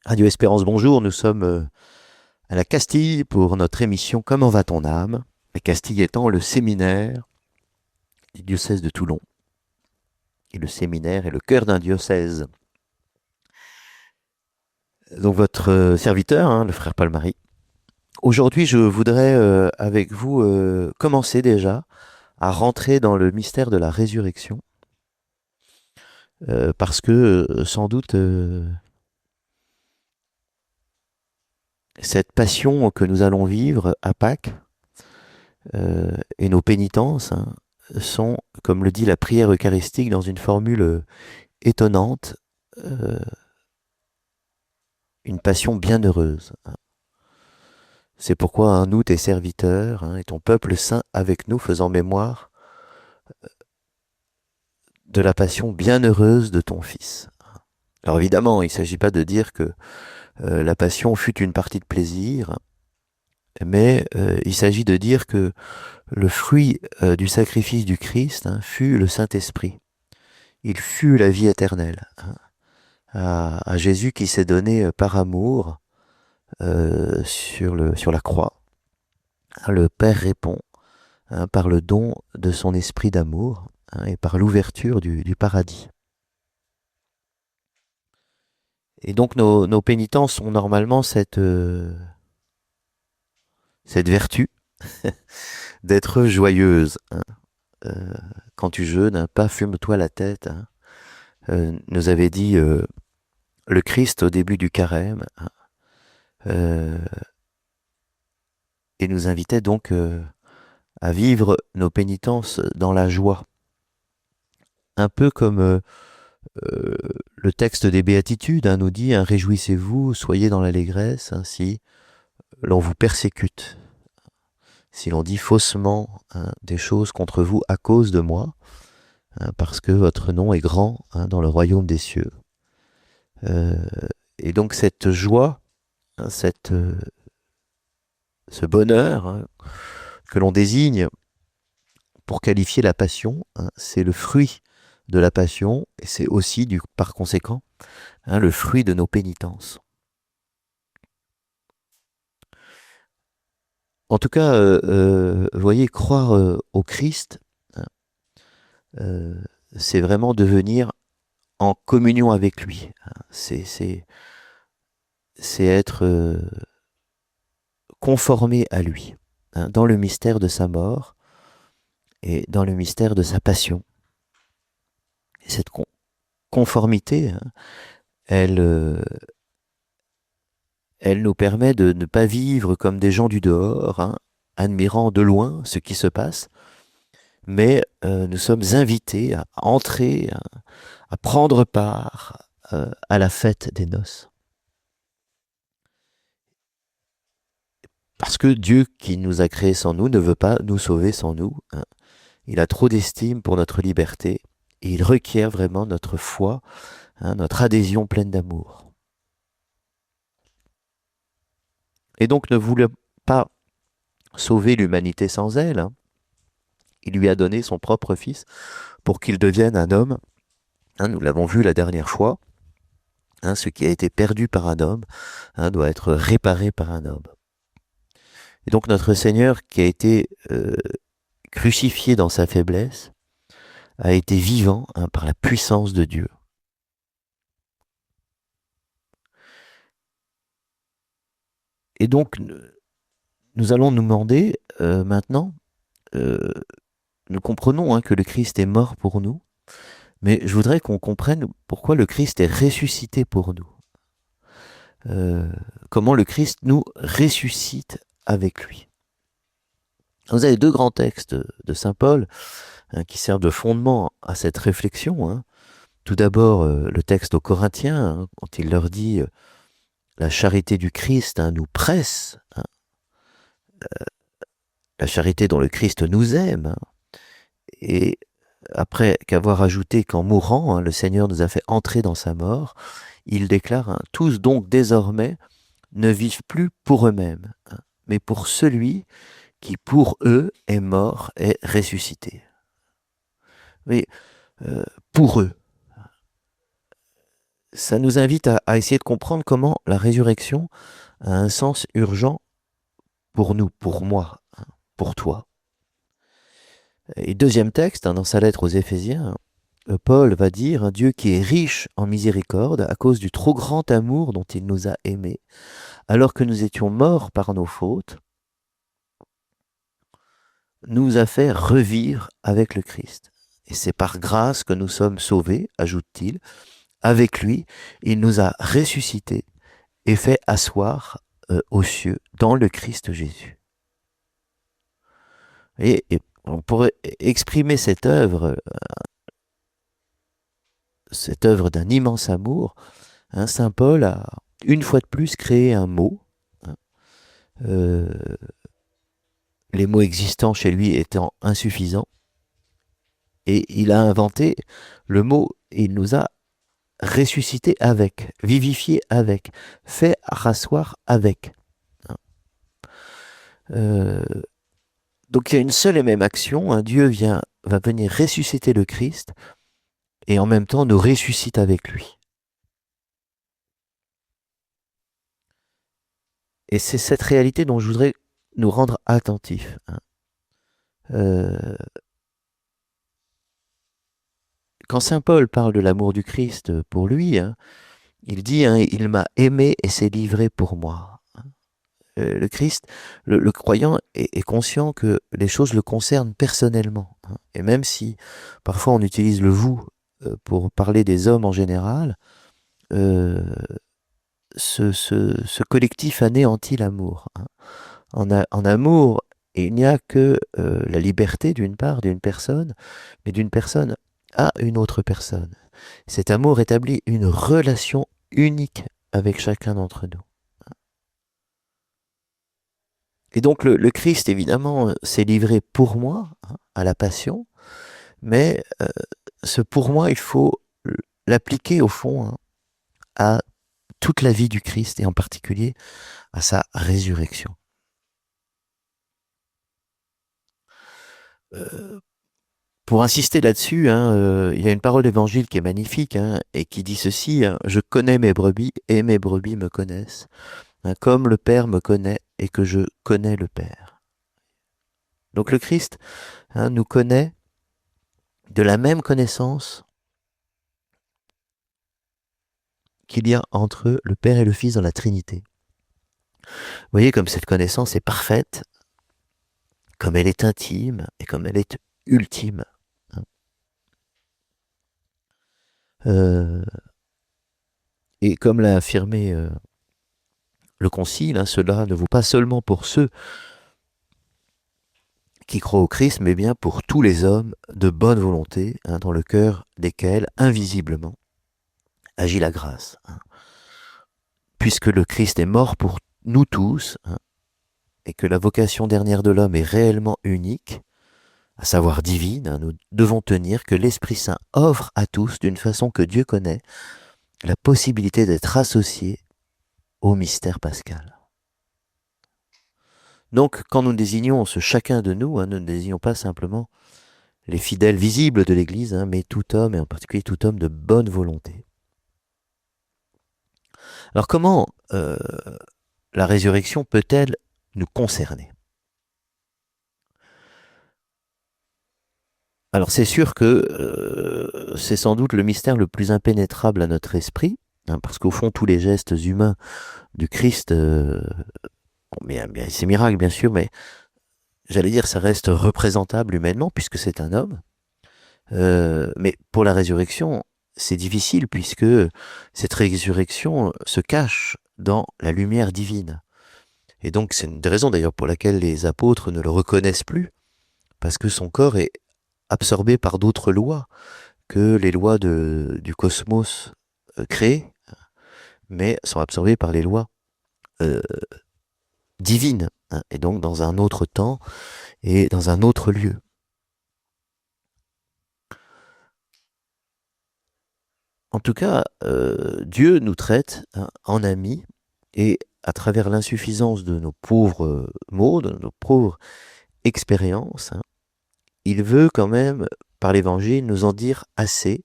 Radio Espérance, bonjour, nous sommes à la Castille pour notre émission Comment va ton âme? La Castille étant le séminaire du diocèse de Toulon. Et le séminaire est le cœur d'un diocèse. Donc votre serviteur, le frère Paul-Marie. Aujourd'hui, je voudrais avec vous commencer déjà à rentrer dans le mystère de la résurrection. Parce que sans doute cette passion que nous allons vivre à Pâques et nos pénitences sont, comme le dit la prière eucharistique dans une formule étonnante, euh, une passion bienheureuse. C'est pourquoi nous, tes serviteurs, et ton peuple saint avec nous, faisant mémoire de la passion bienheureuse de ton Fils. Alors évidemment, il ne s'agit pas de dire que la passion fut une partie de plaisir, mais il s'agit de dire que le fruit du sacrifice du Christ fut le Saint-Esprit. Il fut la vie éternelle. À Jésus qui s'est donné par amour sur la croix. Le Père répond par le don de son esprit d'amour et par l'ouverture du paradis. Et donc nos pénitences ont normalement cette vertu d'être joyeuses. Quand tu jeûnes, pas fume-toi la tête. Nous avait dit le Christ au début du carême. Euh, et nous invitait donc à vivre nos pénitences dans la joie. Un peu comme le texte des Béatitudes nous dit réjouissez-vous, soyez dans l'allégresse, si l'on vous persécute, si l'on dit faussement des choses contre vous à cause de moi, parce que votre nom est grand dans le royaume des cieux. Et donc cette joie, ce bonheur que l'on désigne pour qualifier la passion, c'est le fruit de la passion et c'est aussi par conséquent le fruit de nos pénitences. En tout cas, vous voyez, croire au Christ, c'est vraiment devenir en communion avec lui. C'est être conformé à lui, dans le mystère de sa mort et dans le mystère de sa passion. Et cette conformité, elle nous permet de ne pas vivre comme des gens du dehors, admirant de loin ce qui se passe, mais nous sommes invités à entrer, à prendre part à la fête des noces. Parce que Dieu qui nous a créés sans nous ne veut pas nous sauver sans nous. Il a trop d'estime pour notre liberté et il requiert vraiment notre foi, notre adhésion pleine d'amour. Et donc ne voulant pas sauver l'humanité sans elle, il lui a donné son propre fils pour qu'il devienne un homme. Nous l'avons vu la dernière fois. Ce qui a été perdu par un homme doit être réparé par un homme. Et donc notre Seigneur qui a été crucifié dans sa faiblesse a été vivant par la puissance de Dieu. Et donc nous allons nous demander maintenant, nous comprenons que le Christ est mort pour nous, mais je voudrais qu'on comprenne pourquoi le Christ est ressuscité pour nous. Comment le Christ nous ressuscite avec lui. Vous avez deux grands textes de saint Paul qui servent de fondement à cette réflexion. Tout d'abord, le texte aux Corinthiens, quand il leur dit la charité du Christ nous presse, la charité dont le Christ nous aime. Et après qu'avoir ajouté qu'en mourant, le Seigneur nous a fait entrer dans sa mort, il déclare tous donc désormais ne vivent plus pour eux-mêmes, mais pour celui qui pour eux est mort et ressuscité. Mais pour eux, ça nous invite à essayer de comprendre comment la résurrection a un sens urgent pour nous, pour moi, hein, pour toi. Et deuxième texte, hein, dans sa lettre aux Éphésiens, Paul va dire un Dieu qui est riche en miséricorde à cause du trop grand amour dont il nous a aimés, alors que nous étions morts par nos fautes, nous a fait revivre avec le Christ. Et c'est par grâce que nous sommes sauvés, ajoute-t-il. Avec lui, il nous a ressuscités et fait asseoir aux cieux dans le Christ Jésus. Et on pourrait exprimer cette œuvre d'un immense amour. Hein, Saint Paul a une fois de plus créé un mot, hein, euh, les mots existants chez lui étant insuffisants, et il a inventé le mot, et il nous a ressuscité avec, vivifié avec, fait rasseoir avec. Hein. Euh, donc il y a une seule et même action, hein, Dieu va venir ressusciter le Christ, et en même temps nous ressuscite avec lui. Et c'est cette réalité dont je voudrais nous rendre attentifs. Hein. Euh, quand saint Paul parle de l'amour du Christ pour lui, hein, il dit hein, il m'a aimé et s'est livré pour moi. Le Christ, le croyant est conscient que les choses le concernent personnellement. Hein. Et même si parfois on utilise le vous pour parler des hommes en général, euh, ce collectif anéantit l'amour. Hein. En amour, il n'y a que la liberté d'une part d'une personne, mais d'une personne à une autre personne. Cet amour établit une relation unique avec chacun d'entre nous. Et donc le Christ, évidemment, s'est livré pour moi hein, à la passion, mais ce pour moi, il faut l'appliquer au fond hein, à toute la vie du Christ et en particulier à sa résurrection. Euh, pour insister là-dessus, hein, il y a une parole d'évangile qui est magnifique hein, et qui dit ceci hein, je connais mes brebis et mes brebis me connaissent, hein, comme le Père me connaît et que je connais le Père. Donc le Christ hein, nous connaît de la même connaissance qu'il y a entre le Père et le Fils dans la Trinité. Vous voyez comme cette connaissance est parfaite, comme elle est intime et comme elle est ultime. Hein. Et comme l'a affirmé le Concile, hein, cela ne vaut pas seulement pour ceux qui croient au Christ, mais bien pour tous les hommes de bonne volonté, hein, dans le cœur desquels, invisiblement, agit la grâce. Hein. Puisque le Christ est mort pour nous tous, hein, et que la vocation dernière de l'homme est réellement unique, à savoir divine, hein, nous devons tenir que l'Esprit Saint offre à tous, d'une façon que Dieu connaît, la possibilité d'être associés au mystère pascal. Donc, quand nous désignons ce chacun de nous, hein, nous ne désignons pas simplement les fidèles visibles de l'Église, hein, mais tout homme, et en particulier tout homme de bonne volonté. Alors, comment la résurrection peut-elle nous concerner ? Alors, c'est sûr que c'est sans doute le mystère le plus impénétrable à notre esprit, hein, parce qu'au fond, tous les gestes humains du Christ, bon, bien, c'est miracle bien sûr, mais j'allais dire ça reste représentable humainement puisque c'est un homme. Mais pour la résurrection, c'est difficile puisque cette résurrection se cache dans la lumière divine. Et donc c'est une des raisons d'ailleurs pour laquelle les apôtres ne le reconnaissent plus, parce que son corps est absorbé par d'autres lois que les lois du cosmos créé, mais sont absorbées par les lois euh, divines, hein, et donc dans un autre temps et dans un autre lieu. En tout cas, Dieu nous traite hein, en amis et à travers l'insuffisance de nos pauvres mots, de nos pauvres expériences, hein, il veut quand même, par l'Évangile, nous en dire assez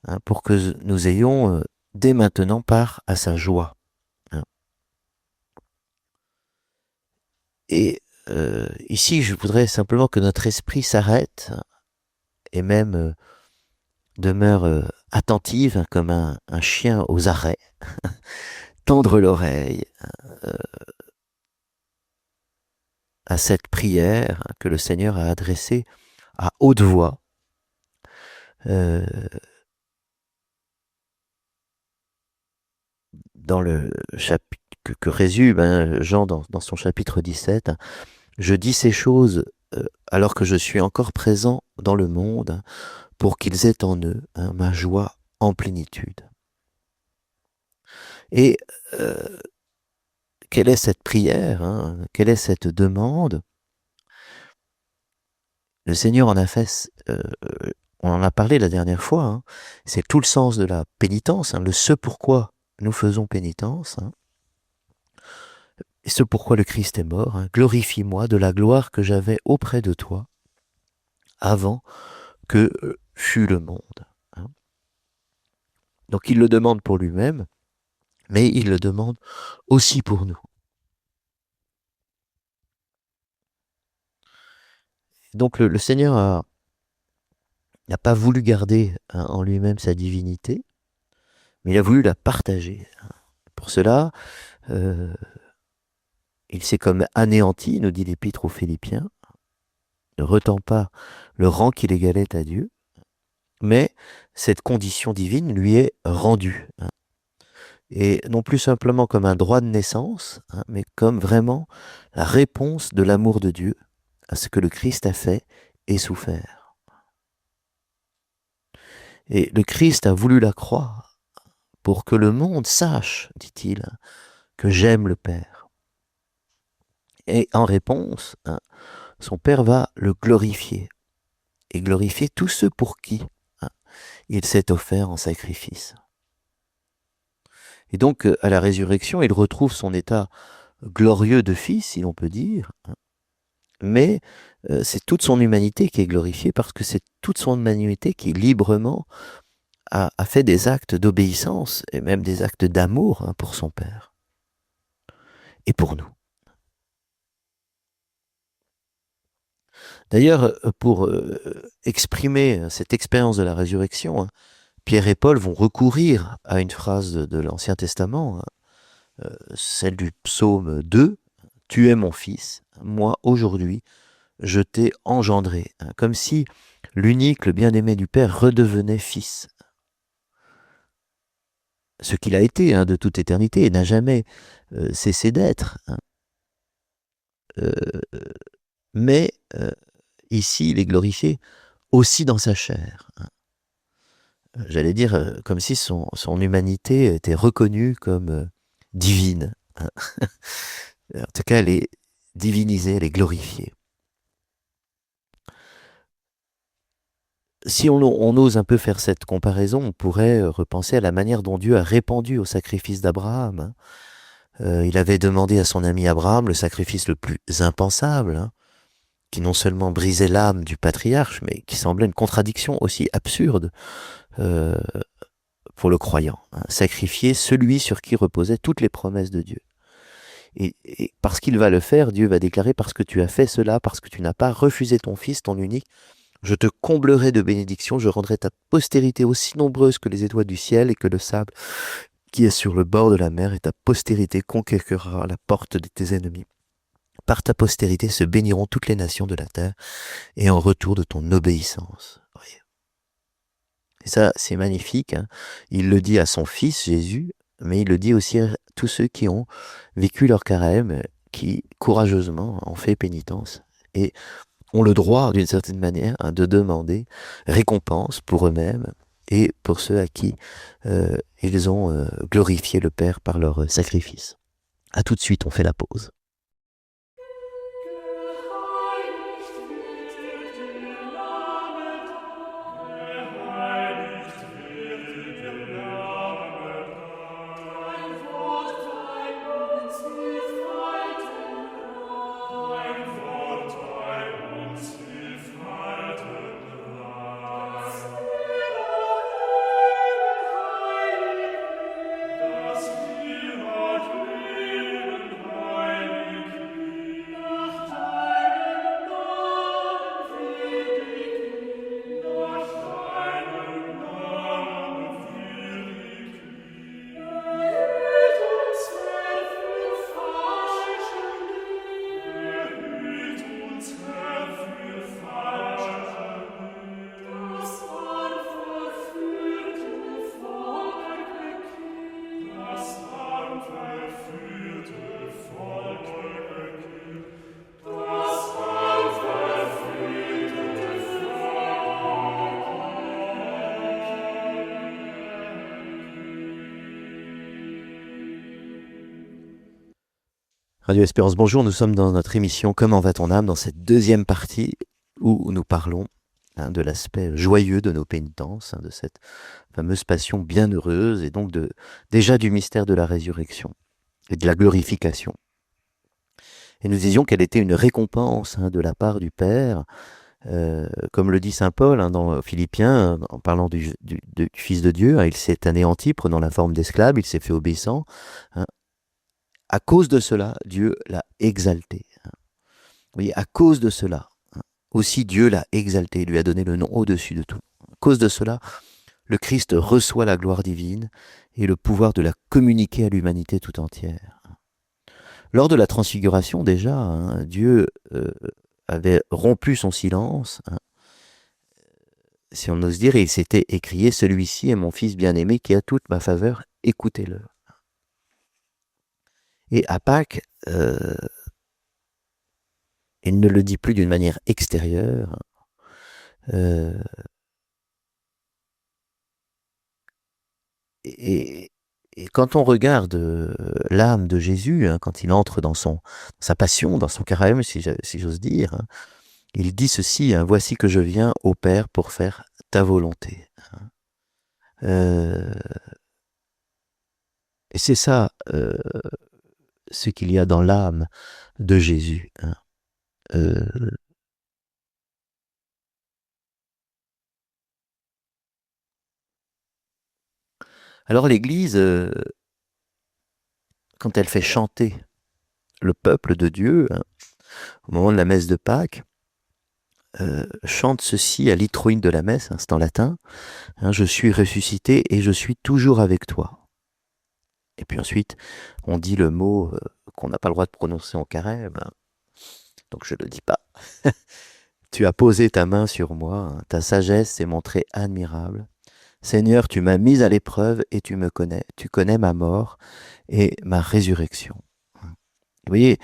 hein, pour que nous ayons dès maintenant part à sa joie. Hein. Et ici, je voudrais simplement que notre esprit s'arrête et même demeure attentive hein, comme un chien aux arrêts, tendre l'oreille à cette prière hein, que le Seigneur a adressée à haute voix. Euh, dans le chapitre que résume hein, Jean dans son chapitre 17, hein, je dis ces choses alors que je suis encore présent dans le monde hein, pour qu'ils aient en eux hein, ma joie en plénitude. Et quelle est cette prière hein, quelle est cette demande? Le Seigneur en a fait, on en a parlé la dernière fois, hein, c'est tout le sens de la pénitence, hein, le ce pourquoi nous faisons pénitence, hein, et ce pourquoi le Christ est mort, hein, glorifie-moi de la gloire que j'avais auprès de toi avant que fût le monde. Hein. Donc il le demande pour lui-même, mais il le demande aussi pour nous. Donc le Seigneur n'a pas voulu garder hein, en lui-même sa divinité, mais il a voulu la partager. Hein. Pour cela, euh, il s'est comme anéanti, nous dit l'Épître aux Philippiens, ne retend pas le rang qu'il égalait à Dieu, mais cette condition divine lui est rendue. Hein. Et non plus simplement comme un droit de naissance, hein, mais comme vraiment la réponse de l'amour de Dieu à ce que le Christ a fait et souffert. Et le Christ a voulu la croix pour que le monde sache, dit-il, que j'aime le Père. Et en réponse, hein, son Père va le glorifier, et glorifier tous ceux pour qui hein, il s'est offert en sacrifice. Et donc, à la résurrection, il retrouve son état glorieux de fils, si l'on peut dire, hein, mais c'est toute son humanité qui est glorifiée parce que c'est toute son humanité qui librement a fait des actes d'obéissance et même des actes d'amour hein, pour son Père et pour nous. D'ailleurs, pour exprimer cette expérience de la résurrection, hein, Pierre et Paul vont recourir à une phrase de l'Ancien Testament, hein, celle du psaume 2, « Tu es mon fils, moi aujourd'hui je t'ai engendré hein, », comme si l'unique, le bien-aimé du Père redevenait fils. Ce qu'il a été hein, de toute éternité et n'a jamais cessé d'être. Hein. Euh, mais ici, il est glorifié aussi dans sa chair. Hein. J'allais dire comme si son humanité était reconnue comme divine. Hein. En tout cas, elle est divinisée, elle est glorifiée. Si on ose un peu faire cette comparaison, on pourrait repenser à la manière dont Dieu a répondu au sacrifice d'Abraham. Hein. Il avait demandé à son ami Abraham le sacrifice le plus impensable, hein, qui non seulement brisait l'âme du patriarche, mais qui semblait une contradiction aussi absurde euh, pour le croyant. Hein, sacrifier celui sur qui reposaient toutes les promesses de Dieu. Et parce qu'il va le faire, Dieu va déclarer, parce que tu as fait cela, parce que tu n'as pas refusé ton fils, ton unique, je te comblerai de bénédictions, je rendrai ta postérité aussi nombreuse que les étoiles du ciel et que le sable qui est sur le bord de la mer, et ta postérité conquérera la porte de tes ennemis. Par ta postérité se béniront toutes les nations de la terre, et en retour de ton obéissance. Et ça, c'est magnifique. Hein. Il le dit à son fils Jésus, mais il le dit aussi à tous ceux qui ont vécu leur carême, qui courageusement ont fait pénitence et ont le droit, d'une certaine manière, hein, de demander récompense pour eux-mêmes et pour ceux à qui ils ont glorifié le Père par leur sacrifice. À tout de suite, on fait la pause. Radio Espérance, bonjour, nous sommes dans notre émission Comment va ton âme, dans cette deuxième partie où nous parlons de l'aspect joyeux de nos pénitences, de cette fameuse passion bienheureuse et donc déjà du mystère de la résurrection et de la glorification. Et nous disions qu'elle était une récompense de la part du Père, comme le dit saint Paul dans Philippiens, en parlant du Fils de Dieu, il s'est anéanti, prenant la forme d'esclave, il s'est fait obéissant. À cause de cela, Dieu l'a exalté. Oui, à cause de cela, aussi Dieu l'a exalté, lui a donné le nom au-dessus de tout. À cause de cela, le Christ reçoit la gloire divine et le pouvoir de la communiquer à l'humanité tout entière. Lors de la transfiguration, déjà, Dieu avait rompu son silence, si on ose dire, et il s'était écrié « Celui-ci est mon Fils bien-aimé qui a toute ma faveur, écoutez-le ». Et à Pâques, il ne le dit plus d'une manière extérieure. Et quand on regarde l'âme de Jésus, quand il entre dans sa passion, dans son carême, si j'ose dire, il dit ceci, voici que je viens au Père pour faire ta volonté. Et c'est ça ce qu'il y a dans l'âme de Jésus. Alors l'Église, quand elle fait chanter le peuple de Dieu, au moment de la messe de Pâques, chante ceci à l'Itroïne de la messe, c'est en latin, je suis ressuscité et je suis toujours avec toi. Et puis ensuite, on dit le mot qu'on n'a pas le droit de prononcer en carême, donc je ne le dis pas. Tu as posé ta main sur moi, ta sagesse s'est montrée admirable. Seigneur, tu m'as mis à l'épreuve et tu me connais. Tu connais ma mort et ma résurrection. Vous voyez,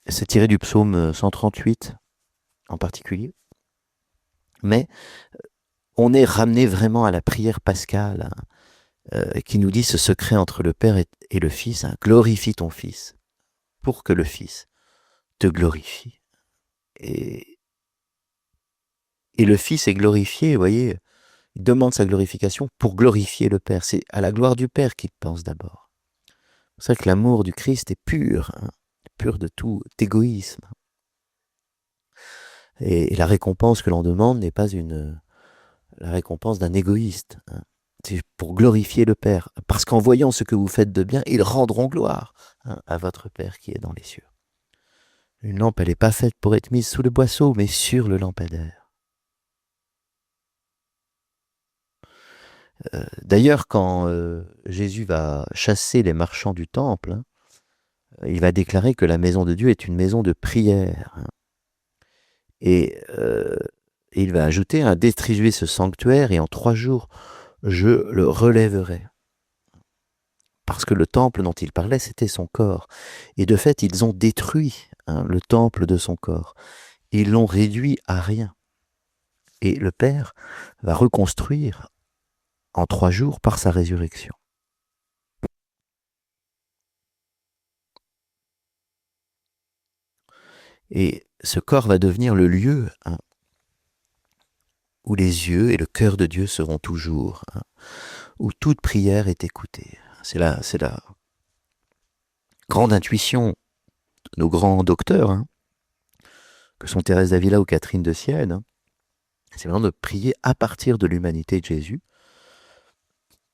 c'est tiré du psaume 138 en particulier. Mais on est ramené vraiment à la prière pascale qui nous dit ce secret entre le Père et le Fils. Glorifie ton Fils pour que le Fils te glorifie. Et le Fils est glorifié, vous voyez, il demande sa glorification pour glorifier le Père. C'est à la gloire du Père qu'il pense d'abord. C'est vrai que l'amour du Christ est pur, pur de tout égoïsme. Et la récompense que l'on demande n'est pas la récompense d'un égoïste. C'est pour glorifier le Père. Parce qu'en voyant ce que vous faites de bien, ils rendront gloire à votre Père qui est dans les cieux. Une lampe, elle n'est pas faite pour être mise sous le boisseau, mais sur le lampadaire. D'ailleurs, quand Jésus va chasser les marchands du temple, il va déclarer que la maison de Dieu est une maison de prière. Et il va ajouter, détruisez ce sanctuaire et en 3 jours, je le relèverai. Parce que le temple dont il parlait, c'était son corps. Et de fait, ils ont détruit le temple de son corps. Ils l'ont réduit à rien. Et le Père va reconstruire en 3 jours par sa résurrection. Et ce corps va devenir le lieu où les yeux et le cœur de Dieu seront toujours, où toute prière est écoutée. C'est la grande intuition de nos grands docteurs, que sont Thérèse d'Avila ou Catherine de Sienne. C'est vraiment de prier à partir de l'humanité de Jésus,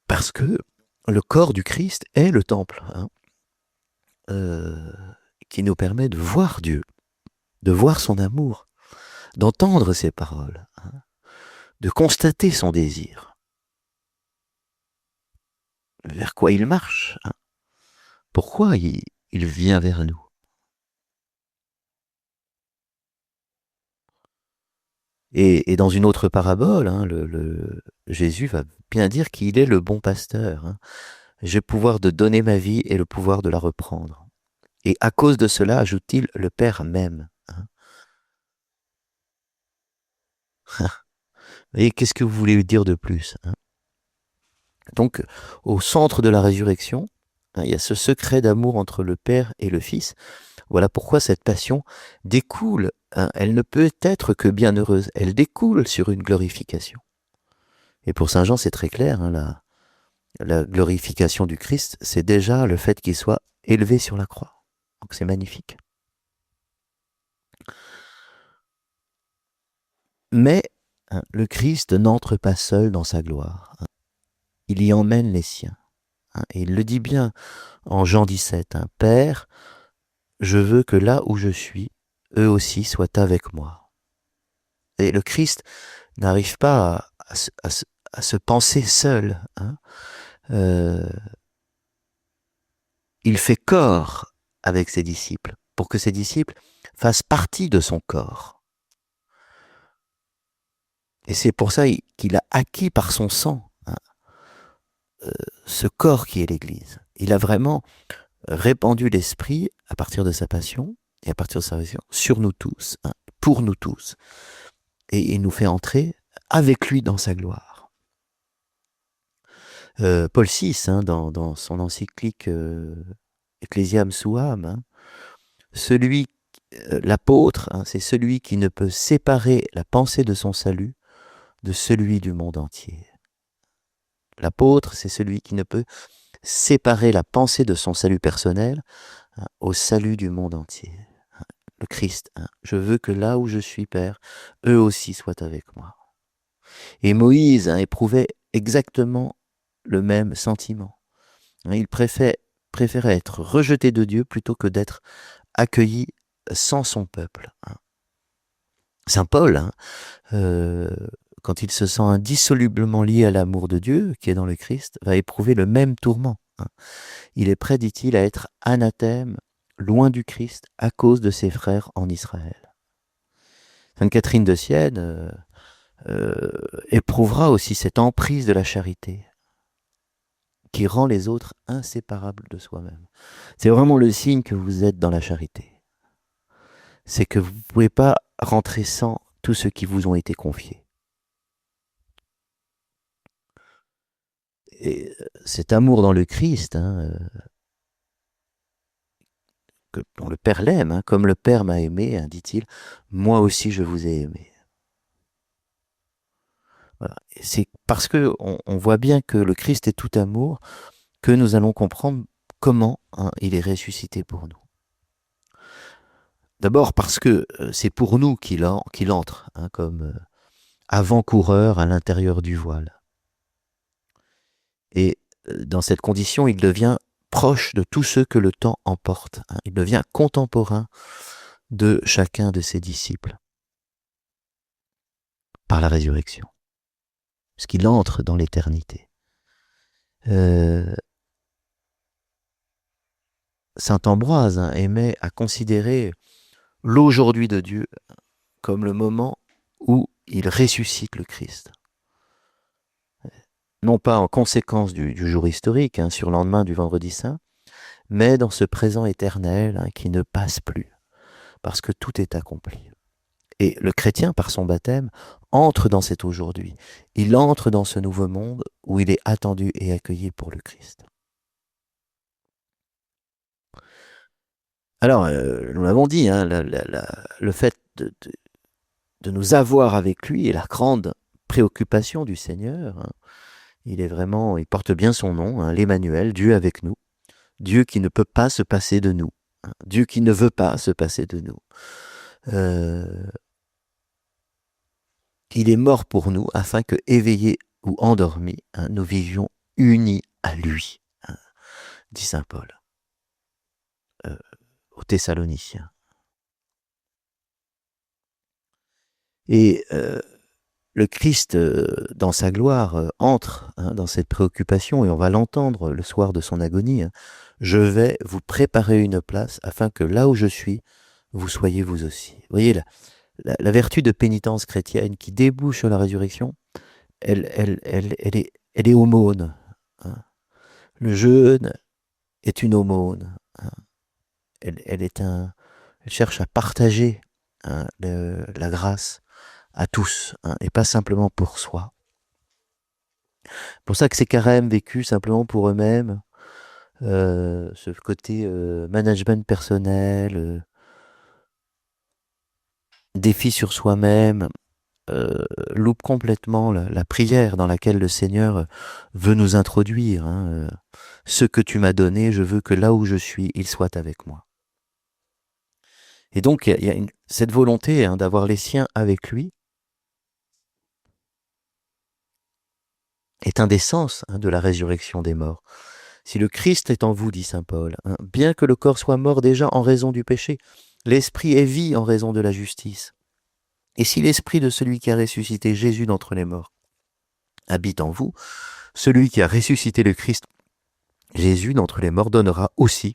parce que le corps du Christ est le temple, qui nous permet de voir Dieu, de voir son amour, d'entendre ses paroles, de constater son désir, vers quoi il marche, pourquoi il vient vers nous. Et dans une autre parabole, Jésus va bien dire qu'il est le bon pasteur. J'ai le pouvoir de donner ma vie et le pouvoir de la reprendre. Et à cause de cela, ajoute-t-il, le Père m'aime. Et qu'est-ce que vous voulez dire de plus Donc, au centre de la résurrection, Il y a ce secret d'amour entre le Père et le Fils. Voilà pourquoi cette passion découle, elle ne peut être que bienheureuse, elle découle sur une glorification. Et pour Saint Jean, c'est très clair, la glorification du Christ, c'est déjà le fait qu'il soit élevé sur la croix. Donc c'est magnifique. Mais le Christ n'entre pas seul dans sa gloire. Il y emmène les siens. Et il le dit bien en Jean 17, Père, je veux que là où je suis, eux aussi soient avec moi. Et le Christ n'arrive pas à se penser seul. Il fait corps avec ses disciples, pour que ses disciples fassent partie de son corps. Et c'est pour ça qu'il a acquis par son sang ce corps qui est l'Église. Il a vraiment répandu l'Esprit à partir de sa passion et à partir de sa résurrection sur nous tous, pour nous tous. Et il nous fait entrer avec lui dans sa gloire. Paul VI, dans son encyclique Ecclesiam Suam, l'apôtre, c'est celui qui ne peut séparer la pensée de son salut de celui du monde entier. L'apôtre, c'est celui qui ne peut séparer la pensée de son salut personnel au salut du monde entier. Le Christ, je veux que là où je suis, Père, eux aussi soient avec moi. Et Moïse éprouvait exactement le même sentiment. Il préférait être rejeté de Dieu plutôt que d'être accueilli sans son peuple. Saint Paul, quand il se sent indissolublement lié à l'amour de Dieu, qui est dans le Christ, va éprouver le même tourment. Il est prêt, dit-il, à être anathème, loin du Christ, à cause de ses frères en Israël. Sainte Catherine de Sienne éprouvera aussi cette emprise de la charité, qui rend les autres inséparables de soi-même. C'est vraiment le signe que vous êtes dans la charité. C'est que vous ne pouvez pas rentrer sans tous ceux qui vous ont été confiés. Et cet amour dans le Christ, dont le Père l'aime, comme le Père m'a aimé, dit-il, moi aussi je vous ai aimé. Voilà. C'est parce que on voit bien que le Christ est tout amour que nous allons comprendre comment il est ressuscité pour nous. D'abord parce que c'est pour nous qu'il entre comme avant-coureur à l'intérieur du voile. Et dans cette condition, il devient proche de tous ceux que le temps emporte. Il devient contemporain de chacun de ses disciples par la résurrection. Parce qu'il entre dans l'éternité. Saint Ambroise aimait à considérer l'aujourd'hui de Dieu comme le moment où il ressuscite le Christ. Non pas en conséquence du jour historique, sur le lendemain du vendredi saint, mais dans ce présent éternel qui ne passe plus, parce que tout est accompli. Et le chrétien, par son baptême, entre dans cet aujourd'hui. Il entre dans ce nouveau monde où il est attendu et accueilli pour le Christ. Alors, nous l'avons dit, le fait de nous avoir avec lui est la grande préoccupation du Seigneur. Il porte bien son nom, l'Emmanuel, Dieu avec nous. Dieu qui ne peut pas se passer de nous. Dieu qui ne veut pas se passer de nous. Il est mort pour nous afin que, éveillés ou endormis, nous vivions unis à lui, dit saint Paul aux Thessaloniciens. Et le Christ, dans sa gloire, entre dans cette préoccupation, et on va l'entendre le soir de son agonie. Je vais vous préparer une place afin que là où je suis, vous soyez vous aussi. Vous voyez, la vertu de pénitence chrétienne qui débouche sur la résurrection, elle est aumône. Le jeûne est une aumône. Elle cherche à partager la grâce à tous, et pas simplement pour soi. C'est pour ça que ces carêmes vécus simplement pour eux-mêmes ce côté management personnel, défi sur soi-même, loupe complètement la prière dans laquelle le Seigneur veut nous introduire. Ce que tu m'as donné, je veux que là où je suis, il soit avec moi. Et donc, il y a cette volonté d'avoir les siens avec lui est un des sens de la résurrection des morts. Si le Christ est en vous, dit saint Paul, bien que le corps soit mort déjà en raison du péché, l'esprit est vie en raison de la justice. Et si l'esprit de celui qui a ressuscité Jésus d'entre les morts habite en vous, celui qui a ressuscité le Christ Jésus d'entre les morts donnera aussi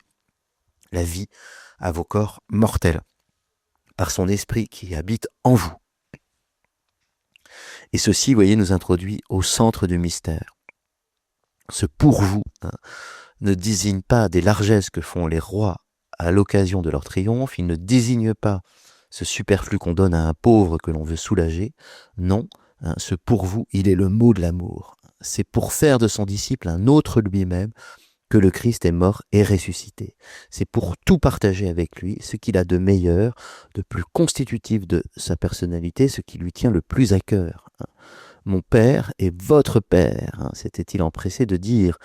la vie à vos corps mortels, par son esprit qui habite en vous. Et ceci, vous voyez, nous introduit au centre du mystère. Ce pour vous ne désigne pas des largesses que font les rois à l'occasion de leur triomphe, il ne désigne pas ce superflu qu'on donne à un pauvre que l'on veut soulager. Non, ce pour vous, il est le mot de l'amour. C'est pour faire de son disciple un autre lui-même que le Christ est mort et ressuscité. C'est pour tout partager avec lui, ce qu'il a de meilleur, de plus constitutif de sa personnalité, ce qui lui tient le plus à cœur. Mon Père est votre Père, s'était-il empressé de dire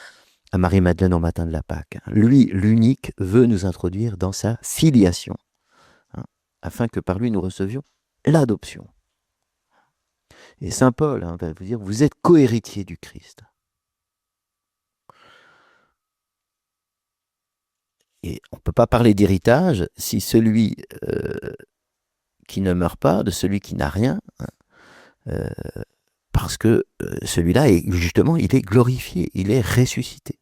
à Marie-Madeleine au matin de la Pâque. Lui, l'unique, veut nous introduire dans sa filiation, afin que par lui nous recevions l'adoption. Et saint Paul va vous dire, vous êtes cohéritier du Christ. Et on ne peut pas parler d'héritage si celui qui ne meurt pas, de celui qui n'a rien, parce que celui-là, justement, il est glorifié, il est ressuscité.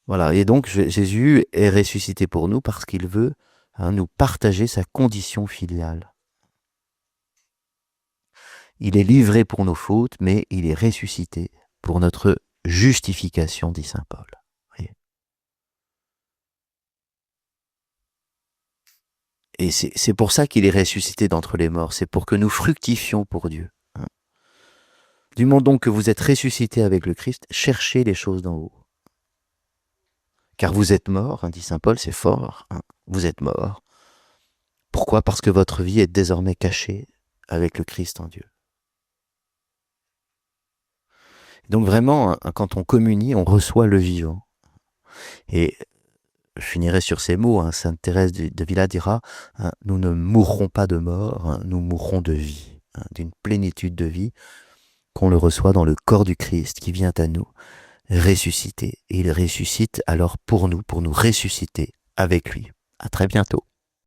Voilà, et donc Jésus est ressuscité pour nous parce qu'il veut nous partager sa condition filiale. Il est livré pour nos fautes, mais il est ressuscité pour notre justification, dit saint Paul. Et c'est pour ça qu'il est ressuscité d'entre les morts, c'est pour que nous fructifions pour Dieu. Du moment donc que vous êtes ressuscité avec le Christ, cherchez les choses d'en haut. Car vous êtes mort, dit saint Paul, c'est fort, vous êtes mort. Pourquoi ? Parce que votre vie est désormais cachée avec le Christ en Dieu. Donc vraiment, quand on communie, on reçoit le vivant. Et je finirai sur ces mots, sainte Thérèse de Villa dira, nous ne mourrons pas de mort, nous mourrons de vie, d'une plénitude de vie qu'on le reçoit dans le corps du Christ qui vient à nous, ressuscité. Et il ressuscite alors pour nous ressusciter avec lui. À très bientôt.